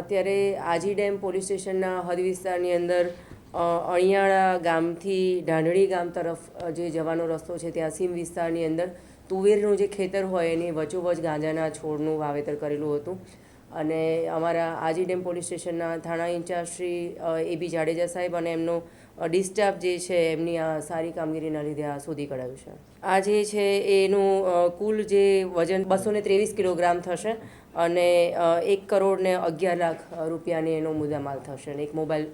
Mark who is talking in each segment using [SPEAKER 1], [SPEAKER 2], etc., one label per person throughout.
[SPEAKER 1] અત્યારે Aji dam police સ્ટેશનના હદ વિસ્તારની અંદર અણિયાળા ગામથી ઢાંઢળી ગામ તરફ જે જવાનો રસ્તો છે ત્યાં સીમ વિસ્તારની અંદર તુવેરનું જે ખેતર હોય એની વચ્ચોવચ ગાંજાના છોડનું વાવેતર કરેલું હતું અને અમારા આજી ડેમ પોલીસ સ્ટેશનના થાણા ઇન્ચાર્જ શ્રી એ.બી. જાડેજા સાહેબ અને એમનો ડિસ્ટાફ જે છે એમની આ સારી કામગીરીના લીધે આ શોધી કઢાયું છે. આ જે છે એનું કુલ જે વજન 223 કિલોગ્રામ થશે અને 1,11,00,000 રૂપિયાની એનો મુદ્દામાલ થશે અને એક મોબાઈલ.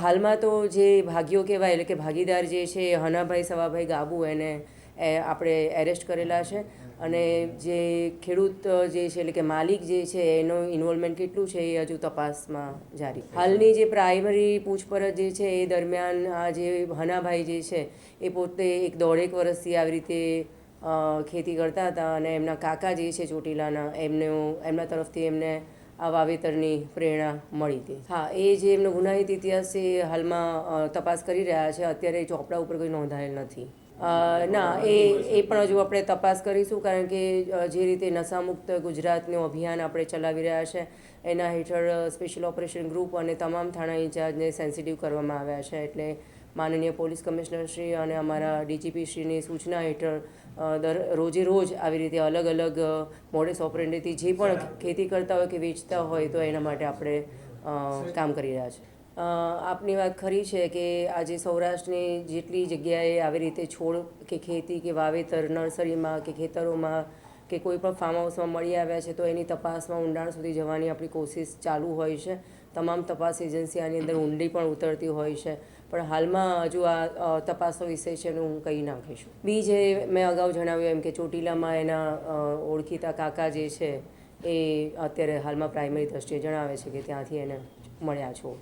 [SPEAKER 1] હાલમાં તો જે ભાગીઓ કહેવાય એટલે કે ભાગીદાર જે છે હનાભાઈ સવાભાઈ ગાબુ એને આપણે એરેસ્ટ કરેલા છે અને જે ખેડૂત જે છે એટલે કે માલિક જે છે એનો ઇન્વોલ્વમેન્ટ કેટલું છે એ હજુ તપાસમાં જારી. હાલની જે પ્રાઇમરી પૂછપરછ જે છે એ દરમિયાન આ જે હનાભાઈ જે છે એ પોતે 1.5 વર્ષથી આવી રીતે ખેતી કરતા હતા અને એમના કાકા જે છે ચોટીલાના એમના તરફથી એમને આ વાવેતરની પ્રેરણા મળી હતી. હા, એ જે એમનો ગુનાહિત ઇતિહાસ છે એ હાલમાં તપાસ કરી રહ્યા છે. અત્યારે ચોપડા ઉપર કોઈ નોંધાયેલ નથી. ના, એ પણ હજુ આપણે તપાસ કરીશું કારણ કે જે રીતે નશામુક્ત ગુજરાતનું અભિયાન આપણે ચલાવી રહ્યા છે એના હેઠળ સ્પેશિયલ ઓપરેશન ગ્રુપ અને તમામ થાણા ઇન્ચાર્જને સેન્સિટિવ કરવામાં આવ્યા છે. એટલે માનનીય પોલીસ કમિશનર શ્રી અને અમારા ડીજીપી શ્રીની સૂચના હેઠળ રોજે રોજ આવી રીતે અલગ અલગ મોડેસ ઓપરેન્ડીથી જે પણ ખેતી કરતા હોય કે વેચતા હોય તો એના માટે આપણે કામ કરી રહ્યા છીએ. આપની વાત ખરી છે કે આજે સૌરાષ્ટ્રની જેટલી જગ્યાએ આવી રીતે છોડ કે ખેતી કે વાવેતર નર્સરીમાં કે ખેતરોમાં કે કોઈ પણ ફાર્મ હાઉસમાં મળી આવ્યા છે તો એની તપાસમાં ઊંડાણ સુધી જવાની આપણી કોશિશ ચાલુ હોય છે. તમામ તપાસ એજન્સી આની અંદર ઊંડી પણ ઉતરતી હોય છે પણ હાલમાં હજુ આ તપાસનો વિષય છે એનું હું કહી નાખીશું. જે મેં અગાઉ જણાવ્યું એમ કે ચોટીલામાં એના ઓળખીતા કાકા જે છે એ અત્યારે હાલમાં પ્રાઇમરી દ્રષ્ટિએ જણાવે છે કે ત્યાંથી એને મળ્યા છો.